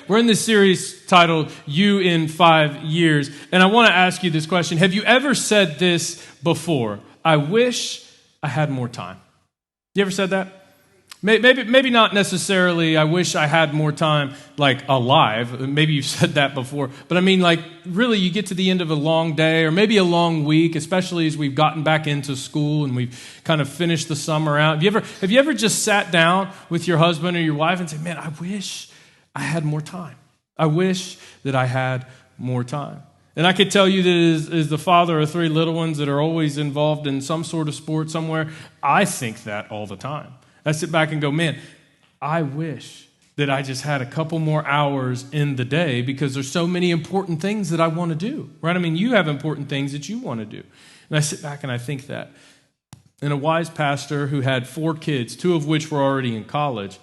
we're in this series titled You in 5 Years, and I want to ask you this question. Have you ever said this before? I wish I had more time. You ever said that? Maybe not necessarily, I wish I had more time, like alive. Maybe you've said that before. But I mean, like, really, you get to the end of a long day or maybe a long week, especially as we've gotten back into school and we've kind of finished the summer out. Have you ever just sat down with your husband or your wife and said, man, I wish I had more time. I wish that I had more time. And I could tell you that as the father of 3 little ones that are always involved in some sort of sport somewhere, I think that all the time. I sit back and go, man, I wish that I just had a couple more hours in the day because there's so many important things that I want to do, right? I mean, you have important things that you want to do. And I sit back and I think that. And a wise pastor who had 4 kids, 2 of which were already in college,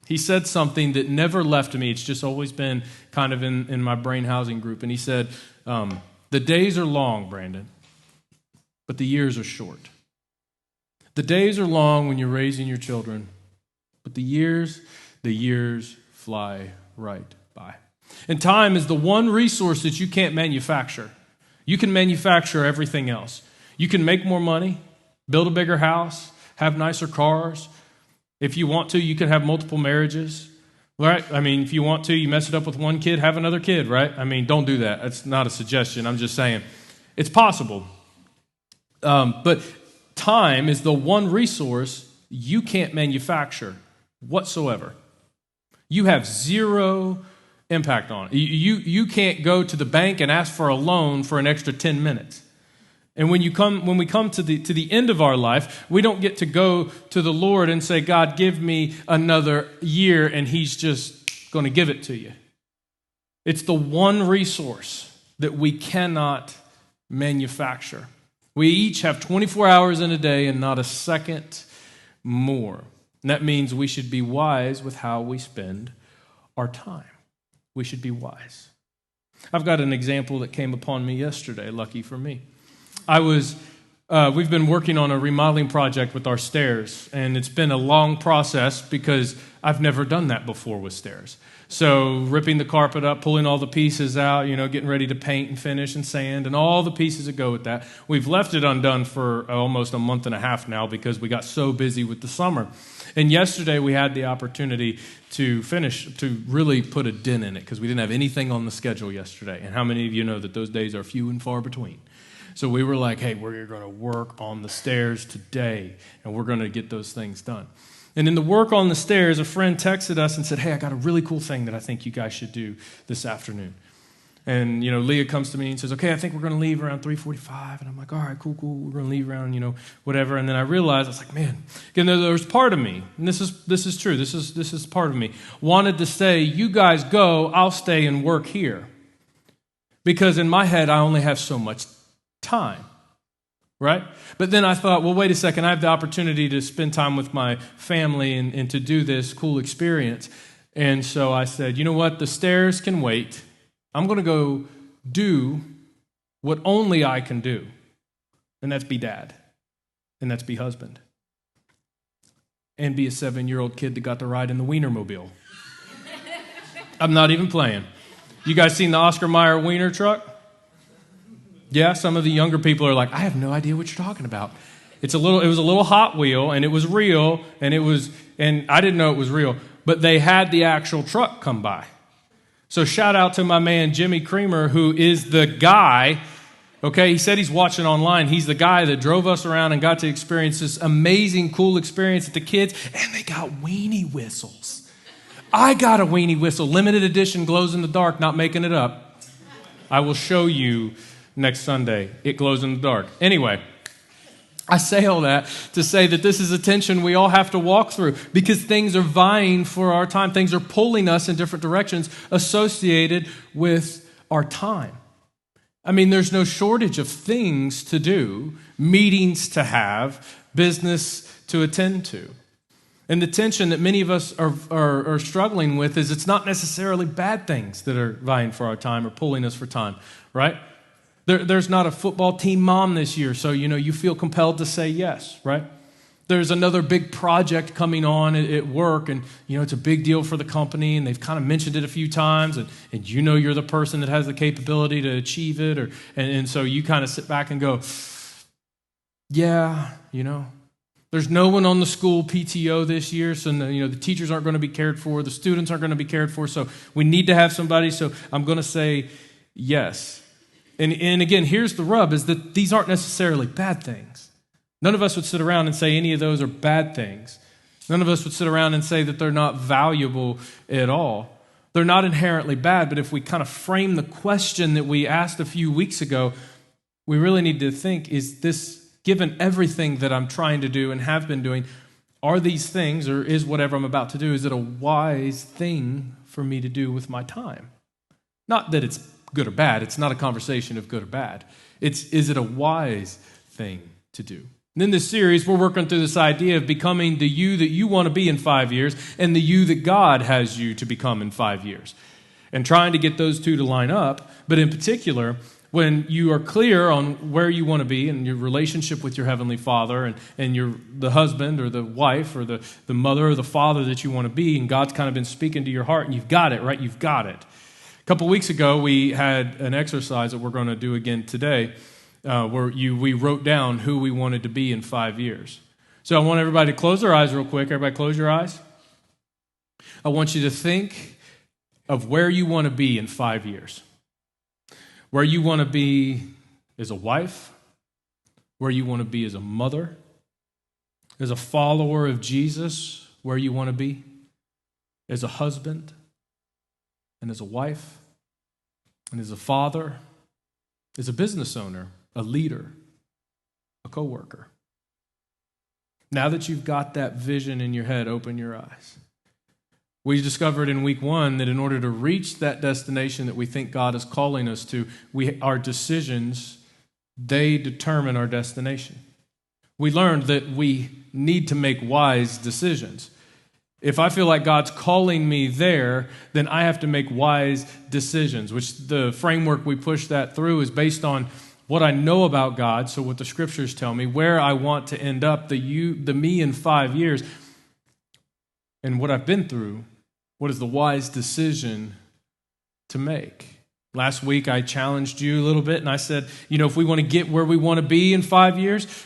he said something that never left me. It's just always been kind of in my brain housing group. And he said, the days are long, Brandon, but the years are short. The days are long when you're raising your children, but the years fly right by. And time is the one resource that you can't manufacture. You can manufacture everything else. You can make more money, build a bigger house, have nicer cars. If you want to, you can have multiple marriages, right? I mean, if you want to, you mess it up with one kid, have another kid, right? I mean, don't do that. That's not a suggestion. I'm just saying it's possible. But time is the one resource you can't manufacture whatsoever. You have zero impact on it. You can't go to the bank and ask for a loan for an extra 10 minutes. And when we come to the end of our life, we don't get to go to the Lord and say, God, give me another year, and He's just going to give it to you. It's the one resource that we cannot manufacture. We each have 24 hours in a day and not a second more. And that means we should be wise with how we spend our time. We should be wise. I've got an example that came upon me yesterday, lucky for me. We've been working on a remodeling project with our stairs, and it's been a long process because I've never done that before with stairs. So ripping the carpet up, pulling all the pieces out, getting ready to paint and finish and sand and all the pieces that go with that. We've left it undone for almost a month and a half now because we got so busy with the summer. And yesterday we had the opportunity to really put a dent in it because we didn't have anything on the schedule yesterday. And how many of you know that those days are few and far between? So we were like, hey, we're going to work on the stairs today, and we're going to get those things done. And in the work on the stairs, a friend texted us and said, hey, I got a really cool thing that I think you guys should do this afternoon. And, Leah comes to me and says, okay, I think we're going to leave around 3:45. And I'm like, all right, cool. We're going to leave around, whatever. And then I realized, I was like, man, there was part of me, and this is true, this is part of me, wanted to say, you guys go, I'll stay and work here. Because in my head, I only have so much time. Right? But then I thought, well, wait a second. I have the opportunity to spend time with my family and to do this cool experience. And so I said, you know what? The stairs can wait. I'm going to go do what only I can do. And that's be dad. And that's be husband. And be a 7-year-old kid that got to ride in the Wienermobile. I'm not even playing. You guys seen the Oscar Mayer Wiener truck? Yeah, some of the younger people are like, I have no idea what you're talking about. It was a little Hot Wheel, and it was real, and I didn't know it was real, but they had the actual truck come by. So shout out to my man Jimmy Creamer, who is the guy, okay, he said he's watching online. He's the guy that drove us around and got to experience this amazing, cool experience with the kids, and they got weenie whistles. I got a weenie whistle, limited edition, glows in the dark, not making it up. I will show you next Sunday. It glows in the dark. Anyway, I say all that to say that this is a tension we all have to walk through because things are vying for our time. Things are pulling us in different directions associated with our time. I mean, there's no shortage of things to do, meetings to have, business to attend to. And the tension that many of us are struggling with is it's not necessarily bad things that are vying for our time or pulling us for time, right? There's not a football team mom this year, so you feel compelled to say yes, right? there's another big project coming on at work, and it's a big deal for the company, and they've kind of mentioned it a few times, and you're the person that has the capability to achieve it, and so you kind of sit back and go, yeah, there's no one on the school PTO this year, so the teachers aren't going to be cared for, the students aren't going to be cared for, so we need to have somebody, so I'm going to say yes. And again, here's the rub, is that these aren't necessarily bad things. None of us would sit around and say any of those are bad things. None of us would sit around and say that they're not valuable at all. They're not inherently bad, but if we kind of frame the question that we asked a few weeks ago, we really need to think, is this, given everything that I'm trying to do and have been doing, are these things, or is whatever I'm about to do, is it a wise thing for me to do with my time? Not that it's good or bad. It's not a conversation of good or bad. Is it a wise thing to do? And in this series, we're working through this idea of becoming the you that you want to be in 5 years and the you that God has you to become in 5 years. And trying to get those two to line up, but in particular, when you are clear on where you want to be in your relationship with your Heavenly Father and the husband or the wife or the mother or the father that you want to be, and God's kind of been speaking to your heart, and you've got it, right? You've got it. A couple weeks ago, we had an exercise that we're going to do again today, where we wrote down who we wanted to be in 5 years. So I want everybody to close their eyes real quick. Everybody close your eyes. I want you to think of where you want to be in 5 years. Where you want to be as a wife, where you want to be as a mother, as a follower of Jesus, where you want to be, as a husband, and as a wife, and as a father, as a business owner, a leader, a coworker. Now that you've got that vision in your head, open your eyes. We discovered in week 1 that in order to reach that destination that we think God is calling us to, our decisions, they determine our destination. We learned that we need to make wise decisions. If I feel like God's calling me there, then I have to make wise decisions, which the framework we push that through is based on what I know about God, so what the scriptures tell me, where I want to end up, the me in 5 years, and what I've been through, what is the wise decision to make. Last week I challenged you a little bit, and I said, if we want to get where we want to be in 5 years,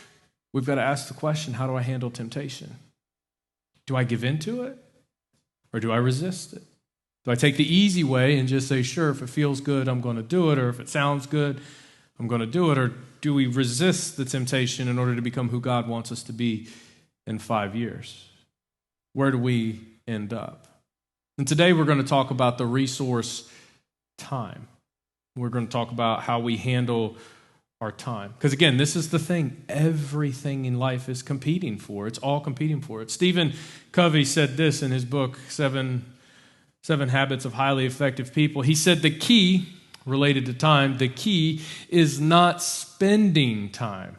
we've got to ask the question, how do I handle temptation? Do I give into it, or do I resist it? Do I take the easy way and just say, sure, if it feels good, I'm going to do it, or if it sounds good, I'm going to do it, or do we resist the temptation in order to become who God wants us to be in 5 years? Where do we end up? And today we're going to talk about the resource time. We're going to talk about how we handle our time. Because again, this is the thing everything in life is competing for. It's all competing for it. Stephen Covey said this in his book, Seven Habits of Highly Effective People. He said the key, related to time, the key is not spending time.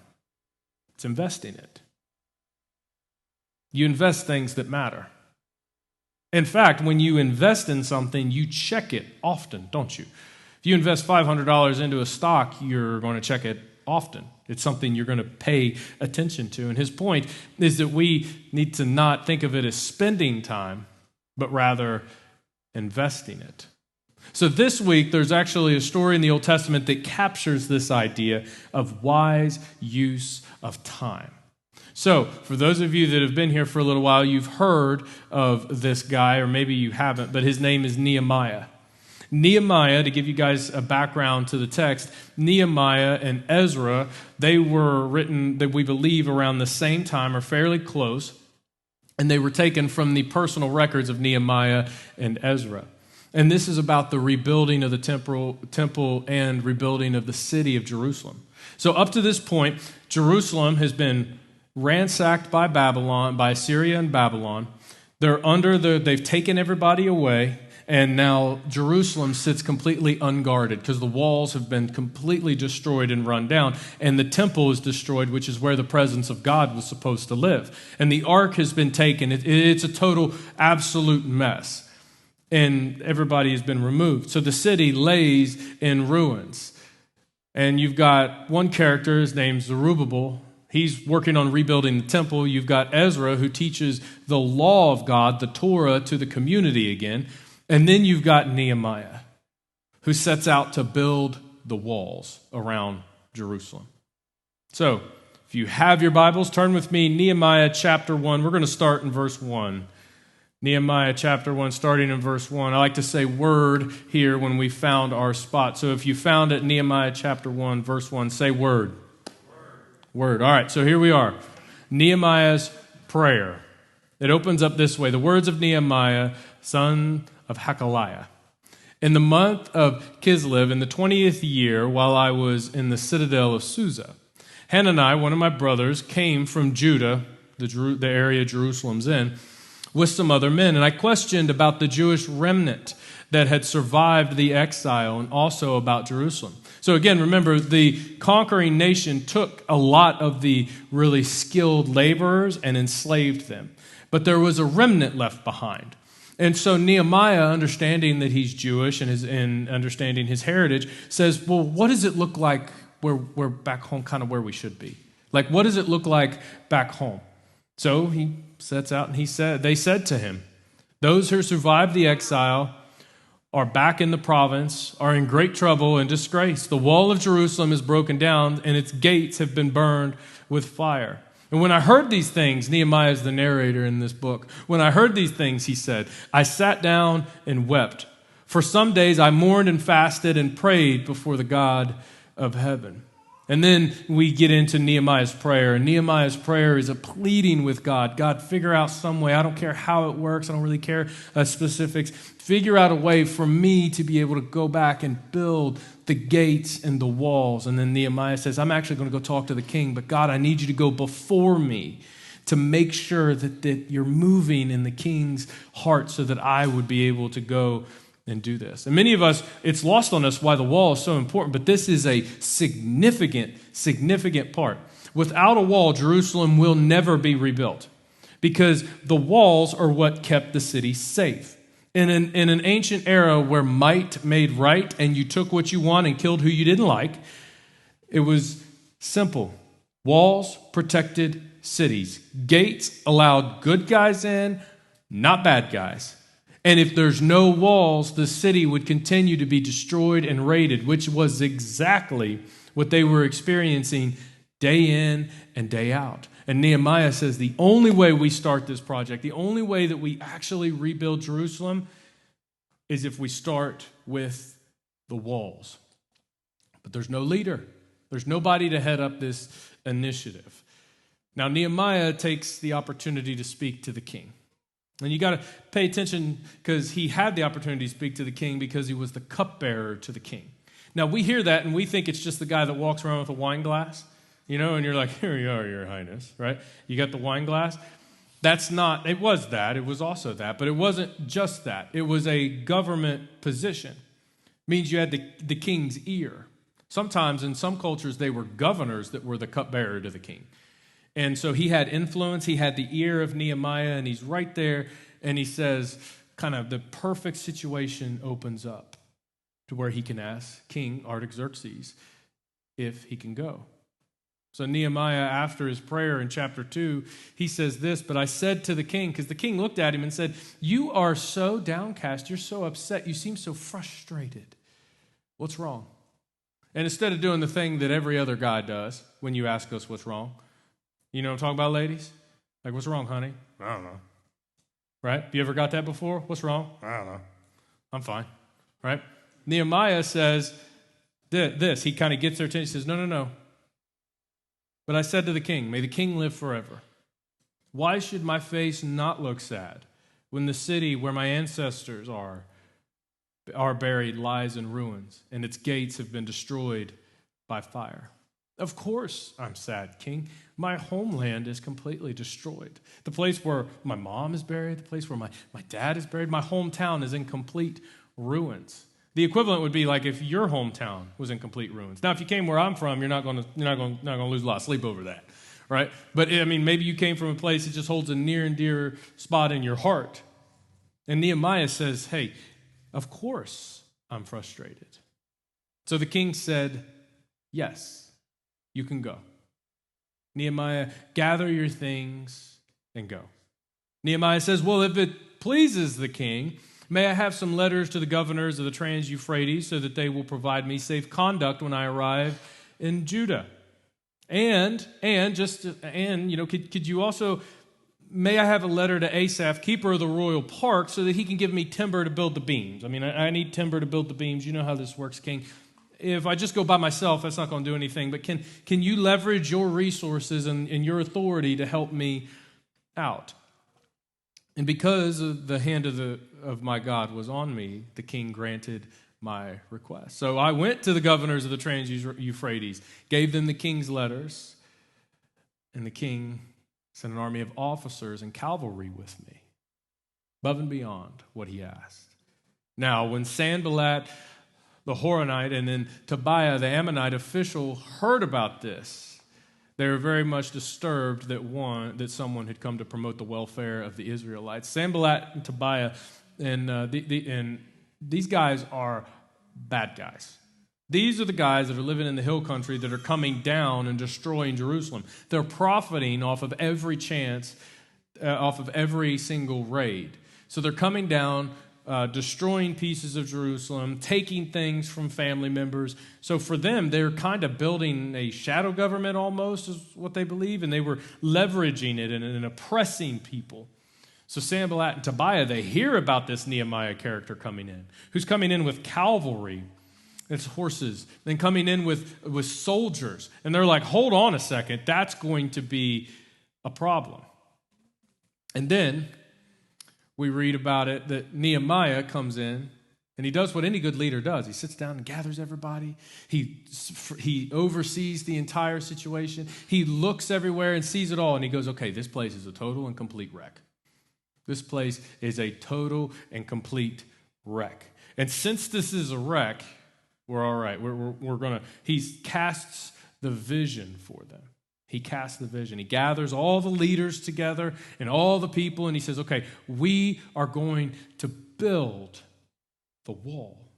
It's investing it. You invest things that matter. In fact, when you invest in something, you check it often, don't you? If you invest $500 into a stock, you're going to check it often. It's something you're going to pay attention to. And his point is that we need to not think of it as spending time, but rather investing it. So this week, there's actually a story in the Old Testament that captures this idea of wise use of time. So, for those of you that have been here for a little while, you've heard of this guy, or maybe you haven't, but his name is Nehemiah. Nehemiah, to give you guys a background to the text, Nehemiah and Ezra, they were written, that we believe, around the same time, or fairly close, and they were taken from the personal records of Nehemiah and Ezra. And this is about the rebuilding of the temple and rebuilding of the city of Jerusalem. So up to this point, Jerusalem has been ransacked by Babylon, by Assyria and Babylon. They've taken everybody away, and now Jerusalem sits completely unguarded because the walls have been completely destroyed and run down, and the temple is destroyed, which is where the presence of God was supposed to live. And the ark has been taken. It's a total, absolute mess, and everybody has been removed. So the city lays in ruins. And you've got one character, his name's Zerubbabel, He's working on rebuilding the temple. You've got Ezra, who teaches the law of God, the Torah, to the community again. And then you've got Nehemiah, who sets out to build the walls around Jerusalem. So, if you have your Bibles, turn with me, Nehemiah chapter 1. We're going to start in verse 1. Nehemiah chapter 1, starting in verse 1. I like to say word here when we found our spot. So if you found it, Nehemiah chapter 1, verse 1, say word. Word. All right, so here we are. Nehemiah's prayer. It opens up this way. The words of Nehemiah, son of Hakaliah. In the month of Kislev, in the 20th year, while I was in the citadel of Susa, Hanani, one of my brothers, came from Judah, the area Jerusalem's in, with some other men. And I questioned about the Jewish remnant that had survived the exile and also about Jerusalem. So again, remember, the conquering nation took a lot of the really skilled laborers and enslaved them. But there was a remnant left behind. And so Nehemiah, understanding that he's Jewish and understanding his heritage, says, well, what does it look like we're back home, kind of where we should be? Like, what does it look like back home? So he sets out and they said to him, those who survived the exile are back in the province, are in great trouble and disgrace. The wall of Jerusalem is broken down, and its gates have been burned with fire. And when I heard these things, Nehemiah is the narrator in this book. When I heard these things, he said, I sat down and wept. For some days I mourned and fasted and prayed before the God of heaven. And then we get into Nehemiah's prayer. And Nehemiah's prayer is a pleading with God. God, figure out some way. I don't care how it works. I don't really care specifics. Figure out a way for me to be able to go back and build the gates and the walls. And then Nehemiah says, I'm actually going to go talk to the king. But God, I need you to go before me to make sure that you're moving in the king's heart so that I would be able to go and do this. And many of us, it's lost on us why the wall is so important, but this is a significant part. Without a wall, Jerusalem will never be rebuilt because the walls are what kept the city safe. In an ancient era where might made right and you took what you want and killed who you didn't like, it was simple. Walls protected cities. Gates allowed good guys in, not bad guys. And if there's no walls, the city would continue to be destroyed and raided, which was exactly what they were experiencing day in and day out. And Nehemiah says the only way we start this project, the only way that we actually rebuild Jerusalem is if we start with the walls. But there's no leader. There's nobody to head up this initiative. Now, Nehemiah takes the opportunity to speak to the king. And you got to pay attention because he had the opportunity to speak to the king because he was the cupbearer to the king. Now, we hear that and we think it's just the guy that walks around with a wine glass, and you're like, here you are, your highness, right? You got the wine glass. That's not, it was that, it was also that, but it wasn't just that. It was a government position. It means you had the king's ear. Sometimes in some cultures, they were governors that were the cupbearer to the king. And so he had influence, he had the ear of Nehemiah, and he's right there, and he says, kind of the perfect situation opens up to where he can ask King Artaxerxes if he can go. So Nehemiah, after his prayer in chapter 2, he says this, but I said to the king, because the king looked at him and said, you are so downcast, you're so upset, you seem so frustrated. What's wrong? And instead of doing the thing that every other guy does when you ask us what's wrong, you know what I'm talking about, ladies? Like, what's wrong, honey? I don't know. Right? Have you ever got that before? What's wrong? I don't know. I'm fine. Right? Nehemiah says this. He kind of gets their attention. He says, no. But I said to the king, may the king live forever. Why should my face not look sad when the city where my ancestors are buried lies in ruins and its gates have been destroyed by fire? Of course I'm sad, king. My homeland is completely destroyed. The place where my mom is buried, the place where my dad is buried, my hometown is in complete ruins. The equivalent would be like if your hometown was in complete ruins. Now, if you came where I'm from, you're not going to lose a lot of sleep over that, right? But I mean, maybe you came from a place that just holds a near and dear spot in your heart. And Nehemiah says, hey, of course I'm frustrated. So the king said, yes, you can go. Nehemiah, gather your things and go. Nehemiah says, well, if it pleases the king, may I have some letters to the governors of the Trans-Euphrates so that they will provide me safe conduct when I arrive in Judah. And could you also, may I have a letter to Asaph, keeper of the royal park, so that he can give me timber to build the beams? I mean, I need timber to build the beams. You know how this works, king. If I just go by myself, that's not going to do anything. But can you leverage your resources and your authority to help me out? And because the hand of my God was on me, the king granted my request. So I went to the governors of the Trans-Euphrates, gave them the king's letters, and the king sent an army of officers and cavalry with me, above and beyond what he asked. Now, when Sanballat the Horonite and then Tobiah the Ammonite official heard about this, they were very much disturbed that someone had come to promote the welfare of the Israelites. Sanballat and Tobiah and these guys are bad guys. These are the guys that are living in the hill country that are coming down and destroying Jerusalem. They're profiting off of every chance, off of every single raid. So they're coming down, destroying pieces of Jerusalem, taking things from family members. So for them, they're kind of building a shadow government almost, is what they believe, and they were leveraging it and oppressing people. So Sanballat and Tobiah, they hear about this Nehemiah character coming in, who's coming in with cavalry, it's horses, then coming in with soldiers. And they're like, hold on a second, that's going to be a problem. And then we read about it that Nehemiah comes in and he does what any good leader does. He sits down and gathers everybody. He oversees the entire situation. He looks everywhere and sees it all. And he goes, okay, this place is a total and complete wreck. This place is a total and complete wreck. And since this is a wreck, we're all right. He casts the vision for them. He casts the vision. He gathers all the leaders together and all the people, and he says, okay, we are going to build the wall.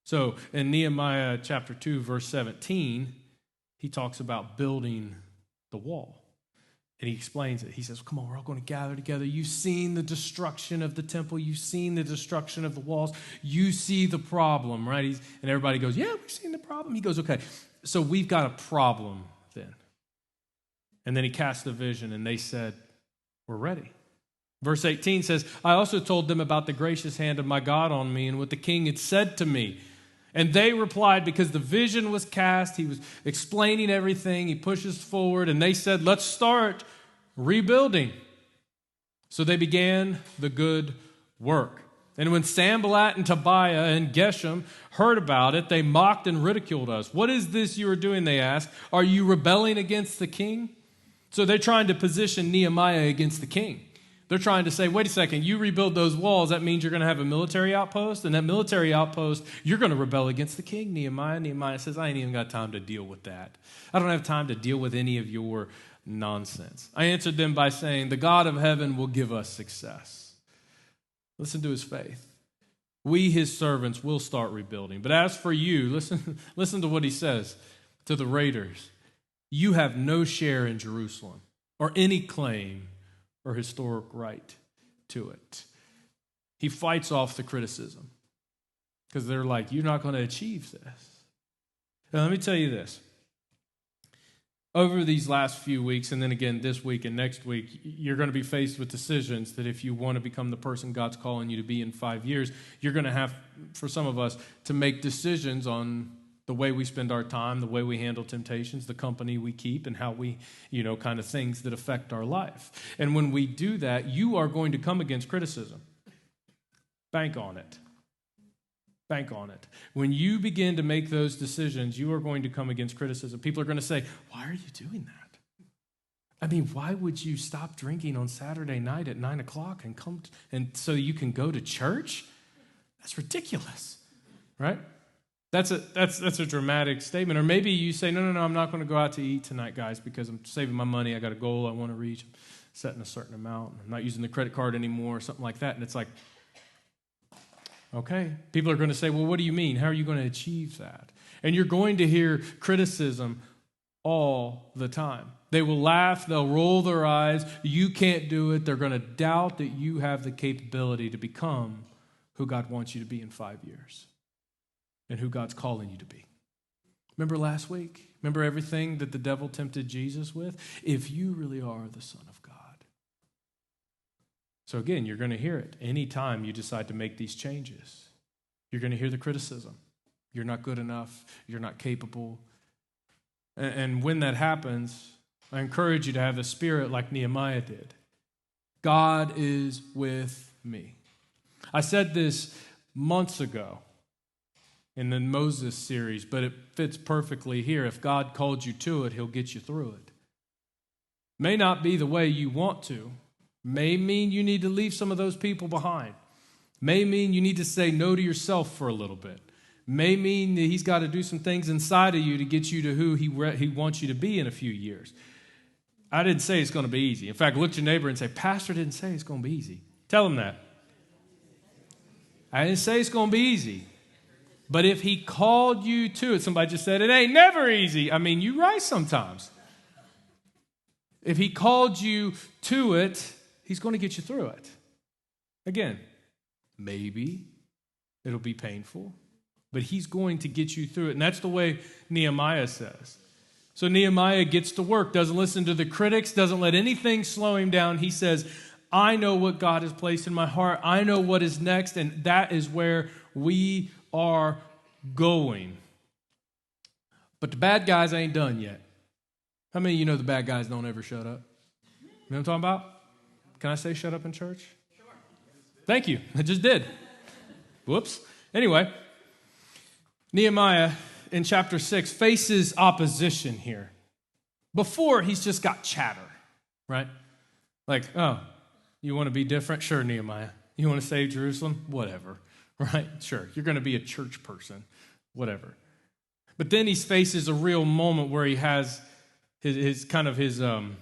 So in Nehemiah chapter 2, verse 17, he talks about building the wall. And he explains it. He says, come on, we're all going to gather together. You've seen the destruction of the temple. You've seen the destruction of the walls. You see the problem, right? And everybody goes, yeah, we've seen the problem. He goes, okay, so we've got a problem then. And then he cast the vision, and they said, we're ready. Verse 18 says, I also told them about the gracious hand of my God on me and what the king had said to me. And they replied, because the vision was cast, he was explaining everything, he pushes forward, and they said, let's start rebuilding. So they began the good work. And when Sanballat and Tobiah and Geshem heard about it, they mocked and ridiculed us. What is this you are doing, they asked. Are you rebelling against the king? So they're trying to position Nehemiah against the king. They're trying to say, wait a second, you rebuild those walls, that means you're going to have a military outpost, and that military outpost, you're going to rebel against the king, Nehemiah. Nehemiah says, I ain't even got time to deal with that. I don't have time to deal with any of your nonsense. I answered them by saying, the God of heaven will give us success. Listen to his faith. We, his servants, will start rebuilding. But as for you, listen to what he says to the raiders. You have no share in Jerusalem or any claim or historic right to it. He fights off the criticism because they're like, you're not going to achieve this. Now, let me tell you this. Over these last few weeks, and then again this week and next week, you're going to be faced with decisions that if you want to become the person God's calling you to be in 5 years, you're going to have, for some of us, to make decisions on the way we spend our time, the way we handle temptations, the company we keep, and how we, kind of things that affect our life. And when we do that, you are going to come against criticism. Bank on it. Bank on it. When you begin to make those decisions, you are going to come against criticism. People are going to say, why are you doing that? I mean, why would you stop drinking on Saturday night at 9 o'clock and come and so you can go to church? That's ridiculous, right? That's a dramatic statement. Or maybe you say, no, I'm not going to go out to eat tonight, guys, because I'm saving my money. I got a goal I want to reach. I'm setting a certain amount. I'm not using the credit card anymore or something like that. And it's like, okay. People are going to say, well, what do you mean? How are you going to achieve that? And you're going to hear criticism all the time. They will laugh. They'll roll their eyes. You can't do it. They're going to doubt that you have the capability to become who God wants you to be in 5 years and who God's calling you to be. Remember last week? Remember everything that the devil tempted Jesus with? If you really are the Son of God. So again, you're going to hear it anytime you decide to make these changes. You're going to hear the criticism. You're not good enough. You're not capable. And when that happens, I encourage you to have a spirit like Nehemiah did. God is with me. I said this months ago in the Moses series, but it fits perfectly here. If God called you to it, he'll get you through it. May not be the way you want to. May mean you need to leave some of those people behind. May mean you need to say no to yourself for a little bit. May mean that he's got to do some things inside of you to get you to who he wants you to be in a few years. I didn't say it's going to be easy. In fact, look at your neighbor and say, Pastor didn't say it's going to be easy. Tell him that. I didn't say it's going to be easy. But if he called you to it, somebody just said, it ain't never easy. I mean, you're right sometimes. If he called you to it, he's going to get you through it. Again, maybe it'll be painful, but he's going to get you through it. And that's the way Nehemiah says. So Nehemiah gets to work, doesn't listen to the critics, doesn't let anything slow him down. He says, I know what God has placed in my heart. I know what is next, and that is where we are going. But the bad guys ain't done yet. How many of you know the bad guys don't ever shut up? You know what I'm talking about? Can I say shut up in church? Sure. Thank you. I just did. Whoops. Anyway, Nehemiah in chapter 6 faces opposition here. Before, he's just got chatter, right? Like, oh, you want to be different? Sure, Nehemiah. You want to save Jerusalem? Whatever, right? Sure. You're going to be a church person, whatever. But then he faces a real moment where he has his the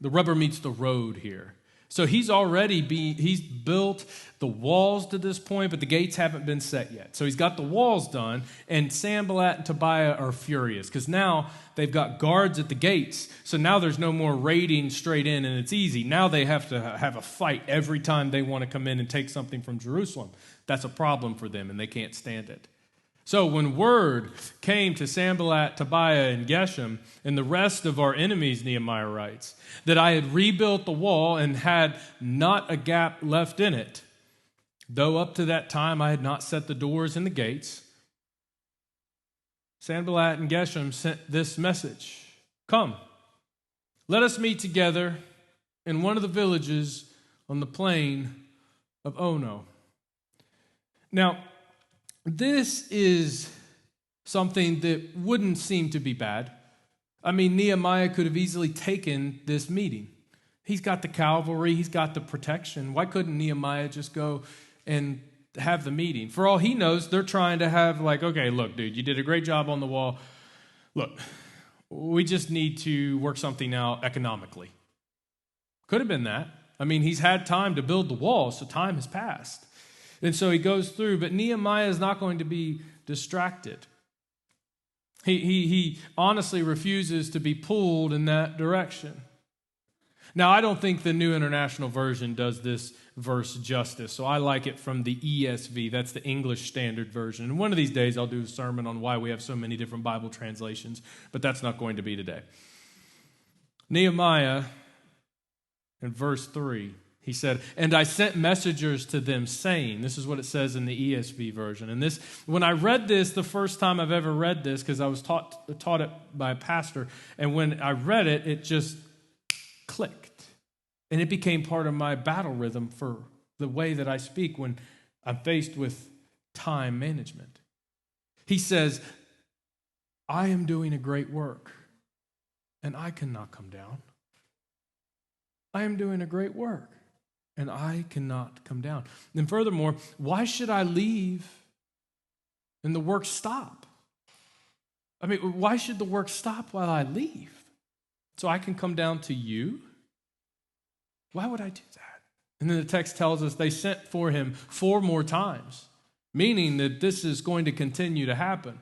rubber meets the road here. So he's built the walls to this point, but the gates haven't been set yet. So he's got the walls done, and Sanballat and Tobiah are furious because now they've got guards at the gates. So now there's no more raiding straight in, and it's easy. Now they have to have a fight every time they want to come in and take something from Jerusalem. That's a problem for them, and they can't stand it. So when word came to Sanballat, Tobiah, and Geshem, and the rest of our enemies, Nehemiah writes, that I had rebuilt the wall and had not a gap left in it, though up to that time I had not set the doors and the gates, Sanballat and Geshem sent this message. Come, let us meet together in one of the villages on the plain of Ono. Now, this is something that wouldn't seem to be bad. I mean, Nehemiah could have easily taken this meeting. He's got the cavalry, he's got the protection. Why couldn't Nehemiah just go and have the meeting? For all he knows, they're trying to have okay, look, dude, you did a great job on the wall. Look, we just need to work something out economically. Could have been that. I mean, he's had time to build the wall, so time has passed. And so he goes through, but Nehemiah is not going to be distracted. He honestly refuses to be pulled in that direction. Now, I don't think the New International Version does this verse justice, so I like it from the ESV. That's the English Standard Version. And one of these days I'll do a sermon on why we have so many different Bible translations, but that's not going to be today. Nehemiah, in verse 3, he said, and I sent messengers to them saying, this is what it says in the ESV version. And this, when I read this, the first time I've ever read this, because I was taught it by a pastor, and when I read it, it just clicked. And it became part of my battle rhythm for the way that I speak when I'm faced with time management. He says, I am doing a great work, and I cannot come down. I am doing a great work, and I cannot come down. And furthermore, why should I leave and the work stop? I mean, why should the work stop while I leave? So I can come down to you? Why would I do that? And then the text tells us they sent for him 4 more times, meaning that this is going to continue to happen.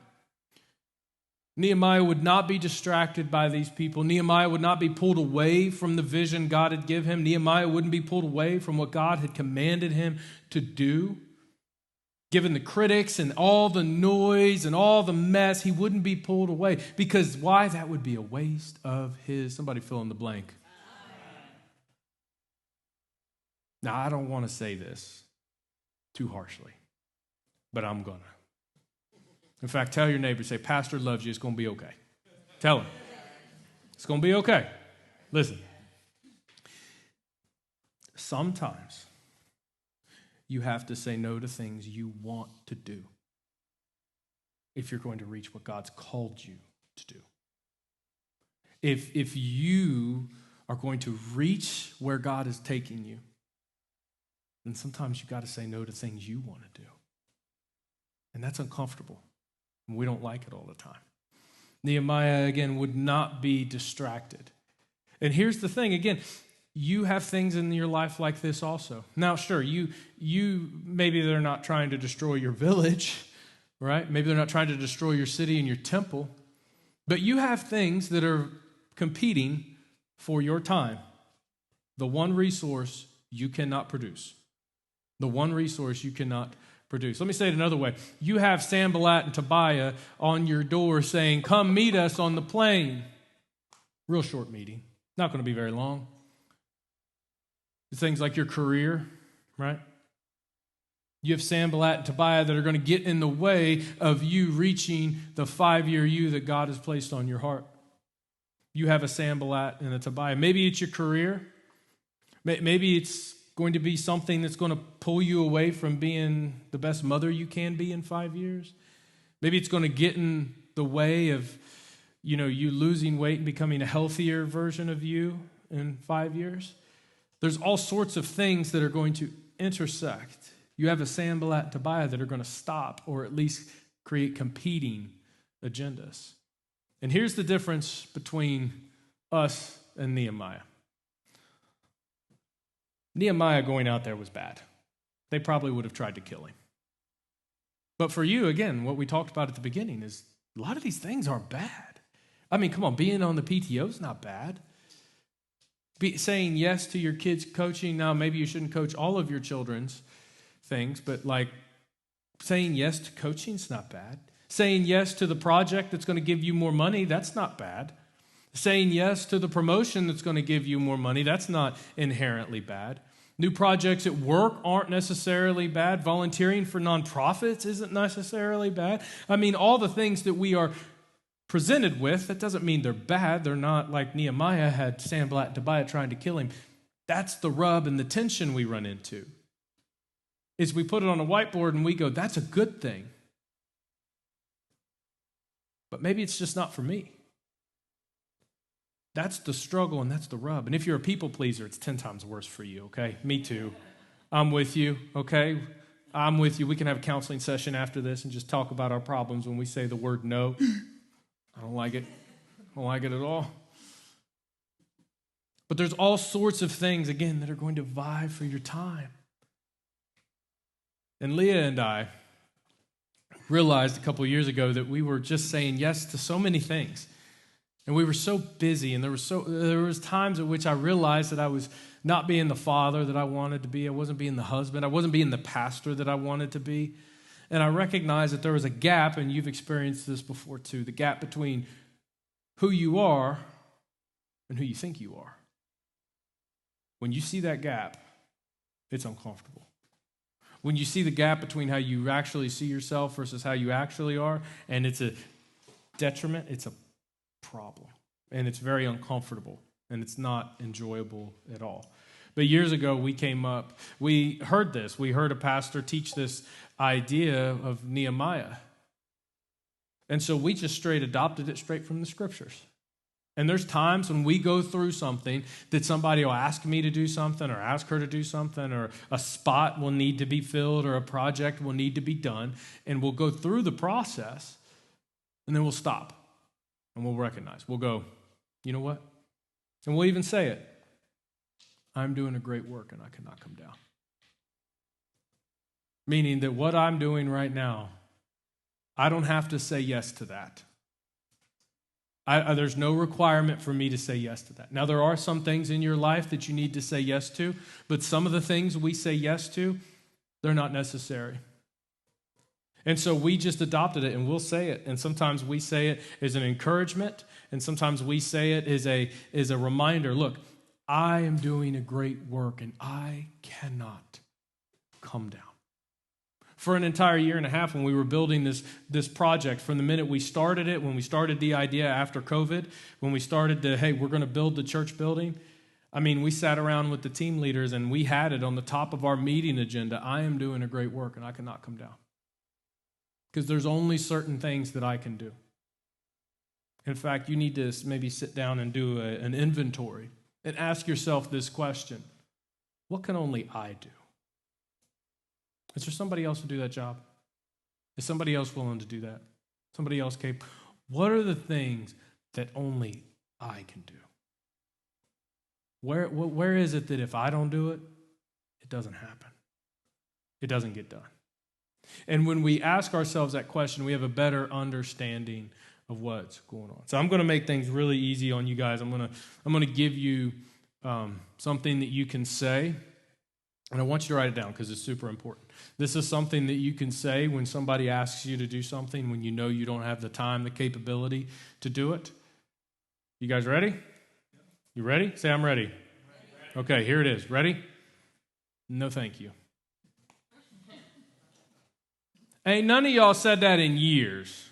Nehemiah would not be distracted by these people. Nehemiah would not be pulled away from the vision God had given him. Nehemiah wouldn't be pulled away from what God had commanded him to do. Given the critics and all the noise and all the mess, he wouldn't be pulled away. Because why? That would be a waste of his, somebody fill in the blank. Now, I don't want to say this too harshly, but I'm going to. In fact, tell your neighbor, say, Pastor loves you, it's going to be okay. Tell him. It's going to be okay. Listen. Sometimes you have to say no to things you want to do if you're going to reach what God's called you to do. If you are going to reach where God is taking you, then sometimes you've got to say no to things you want to do. And that's uncomfortable. We don't like it all the time. Nehemiah, again, would not be distracted. And here's the thing, again, you have things in your life like this also. Now, sure, you maybe they're not trying to destroy your village, right? Maybe they're not trying to destroy your city and your temple, but you have things that are competing for your time. The one resource you cannot produce. The one resource you cannot produce. Let me say it another way. You have Sanballat and Tobiah on your door saying, come meet us on the plain. Real short meeting. Not going to be very long. It's things like your career, right? You have Sanballat and Tobiah that are going to get in the way of you reaching the 5-year you that God has placed on your heart. You have a Sanballat and a Tobiah. Maybe it's your career. Maybe it's going to be something that's going to pull you away from being the best mother you can be in 5 years. Maybe it's going to get in the way of, you losing weight and becoming a healthier version of you in 5 years. There's all sorts of things that are going to intersect. You have a Sanballat and Tobiah that are going to stop or at least create competing agendas. And here's the difference between us and Nehemiah. Nehemiah going out there was bad. They probably would have tried to kill him. But for you, again, what we talked about at the beginning is a lot of these things aren't bad. I mean, come on, being on the PTO is not bad. Saying yes to your kids' coaching, now maybe you shouldn't coach all of your children's things, but like saying yes to coaching is not bad. Saying yes to the project that's going to give you more money, that's not bad. Saying yes to the promotion that's going to give you more money, that's not inherently bad. New projects at work aren't necessarily bad. Volunteering for nonprofits isn't necessarily bad. I mean, all the things that we are presented with, that doesn't mean they're bad. They're not like Nehemiah had Sanballat and Tobiah trying to kill him. That's the rub and the tension we run into. Is we put it on a whiteboard and we go, that's a good thing. But maybe it's just not for me. That's the struggle and that's the rub. And if you're a people pleaser, it's 10 times worse for you, okay? Me too. I'm with you, okay? I'm with you. We can have a counseling session after this and just talk about our problems when we say the word no. I don't like it. I don't like it at all. But there's all sorts of things, again, that are going to vie for your time. And Leah and I realized a couple years ago that we were just saying yes to so many things. And we were so busy, and there was times at which I realized that I was not being the father that I wanted to be. I wasn't being the husband. I wasn't being the pastor that I wanted to be. And I recognized that there was a gap, and you've experienced this before too, the gap between who you are and who you think you are. When you see that gap, it's uncomfortable. When you see the gap between how you actually see yourself versus how you actually are, and it's a detriment, it's a problem. And it's very uncomfortable, and it's not enjoyable at all. But years ago, we heard this. We heard a pastor teach this idea of Nehemiah. And so we just adopted it straight from the scriptures. And there's times when we go through something that somebody will ask me to do something or ask her to do something, or a spot will need to be filled or a project will need to be done. And we'll go through the process, and then we'll stop. And we'll recognize. We'll go, you know what? And we'll even say it. I'm doing a great work and I cannot come down. Meaning that what I'm doing right now, I don't have to say yes to that. There's no requirement for me to say yes to that. Now, there are some things in your life that you need to say yes to, but some of the things we say yes to, they're not necessary. And so we just adopted it, and we'll say it. And sometimes we say it as an encouragement, and sometimes we say it as a reminder. Look, I am doing a great work, and I cannot come down. For an entire year and a half when we were building this project, from the minute we started it, when we started the idea after COVID, when we started hey, we're going to build the church building, I mean, we sat around with the team leaders and we had it on the top of our meeting agenda. I am doing a great work and I cannot come down. Because there's only certain things that I can do. In fact, you need to maybe sit down and do an inventory and ask yourself this question: what can only I do? Is there somebody else to do that job? Is somebody else willing to do that? Somebody else capable? What are the things that only I can do? Where is it that if I don't do it, it doesn't happen? It doesn't get done. And when we ask ourselves that question, we have a better understanding of what's going on. So I'm going to make things really easy on you guys. I'm going to give you something that you can say. And I want you to write it down because it's super important. This is something that you can say when somebody asks you to do something, when you know you don't have the time, the capability to do it. You guys ready? You ready? Say, I'm ready. Okay, here it is. Ready? No, thank you. Ain't none of y'all said that in years.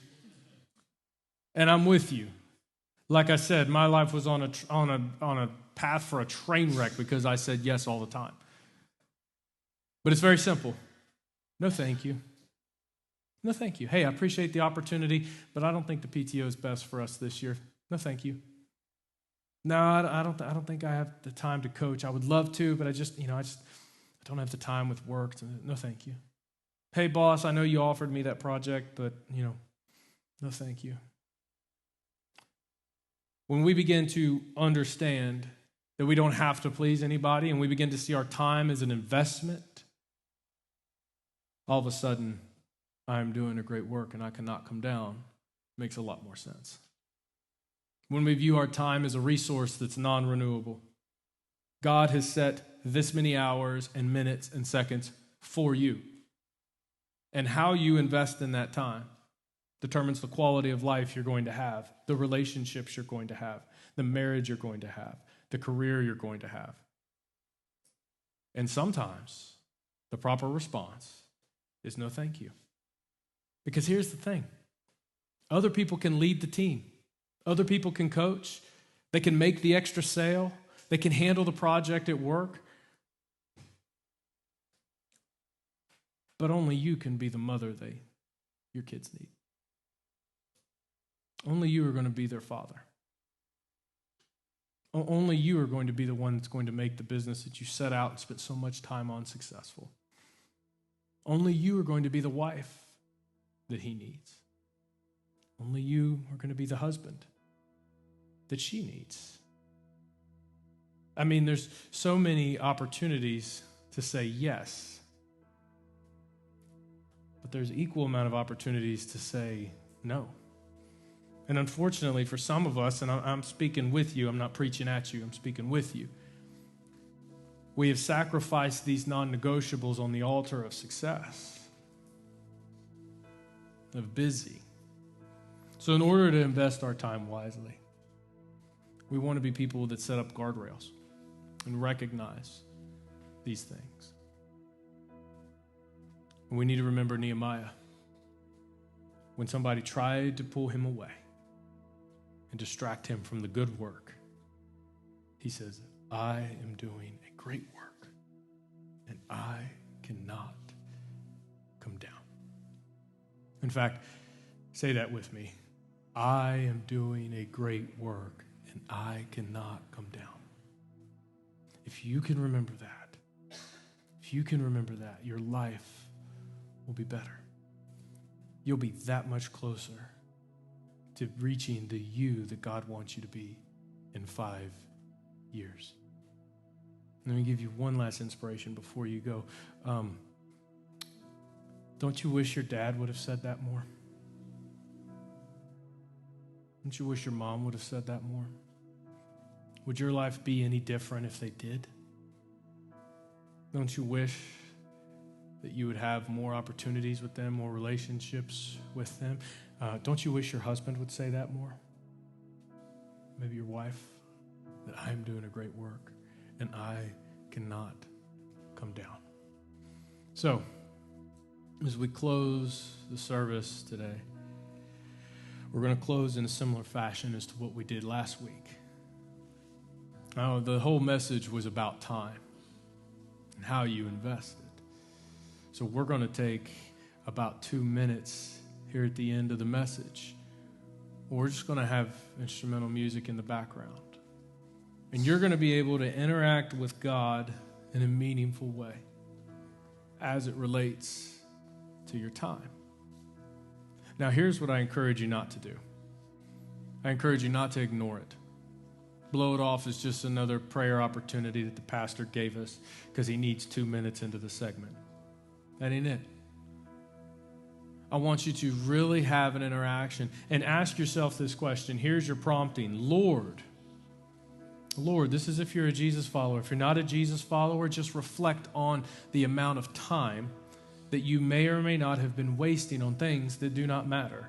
And I'm with you. Like I said, my life was on a path for a train wreck because I said yes all the time. But it's very simple. No, thank you. No, thank you. Hey, I appreciate the opportunity, but I don't think the PTO is best for us this year. No, thank you. No, I don't think I have the time to coach. I would love to, but I don't have the time with work. No, thank you. Hey, boss, I know you offered me that project, but, no, thank you. When we begin to understand that we don't have to please anybody and we begin to see our time as an investment, all of a sudden, I'm doing a great work and I cannot come down. Makes a lot more sense. When we view our time as a resource that's non-renewable, God has set this many hours and minutes and seconds for you. And how you invest in that time determines the quality of life you're going to have, the relationships you're going to have, the marriage you're going to have, the career you're going to have. And sometimes the proper response is no thank you. Because here's the thing. Other people can lead the team. Other people can coach. They can make the extra sale. They can handle the project at work. But only you can be the mother your kids need. Only you are going to be their father. Only you are going to be the one that's going to make the business that you set out and spent so much time on successful. Only you are going to be the wife that he needs. Only you are going to be the husband that she needs. I mean, there's so many opportunities to say yes, but there's equal amount of opportunities to say no. And unfortunately, for some of us, and I'm speaking with you, I'm not preaching at you, I'm speaking with you, we have sacrificed these non-negotiables on the altar of success, of busy. So in order to invest our time wisely, we want to be people that set up guardrails and recognize these things. And we need to remember Nehemiah. When somebody tried to pull him away and distract him from the good work, he says, I am doing a great work and I cannot come down. In fact, say that with me. I am doing a great work and I cannot come down. If you can remember that, your life will be better. You'll be that much closer to reaching the you that God wants you to be in 5 years. Let me give you one last inspiration before you go. Don't you wish your dad would have said that more? Don't you wish your mom would have said that more? Would your life be any different if they did? Don't you wish that you would have more opportunities with them, more relationships with them? Don't you wish your husband would say that more? Maybe your wife, that I am doing a great work and I cannot come down. So, as we close the service today, we're going to close in a similar fashion as to what we did last week. Now, the whole message was about time and how you invested. So we're going to take about 2 minutes here at the end of the message. We're just going to have instrumental music in the background. And you're going to be able to interact with God in a meaningful way as it relates to your time. Now, here's what I encourage you not to do. I encourage you not to ignore it. Blow it off as just another prayer opportunity that the pastor gave us because he needs 2 minutes into the segment. That ain't it. I want you to really have an interaction and ask yourself this question. Here's your prompting. Lord, this is if you're a Jesus follower. If you're not a Jesus follower, just reflect on the amount of time that you may or may not have been wasting on things that do not matter.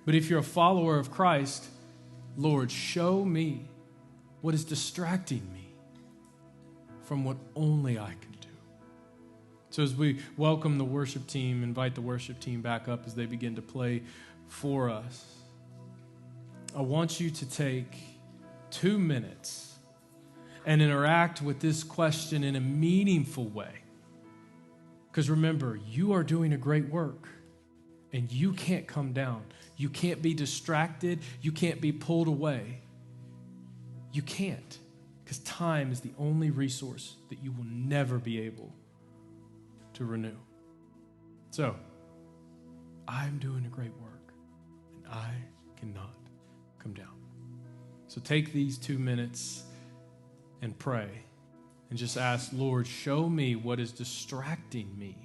But if you're a follower of Christ, Lord, show me what is distracting me from what only I can do. So as we welcome the worship team, invite the worship team back up as they begin to play for us, I want you to take 2 minutes and interact with this question in a meaningful way. Because remember, you are doing a great work, and you can't come down. You can't be distracted. You can't be pulled away. You can't, because time is the only resource that you will never be able to renew. So, I'm doing a great work, and I cannot come down. So take these 2 minutes and pray. And just ask, Lord, show me what is distracting me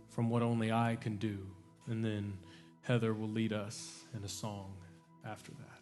from what only I can do. And then Heather will lead us in a song after that.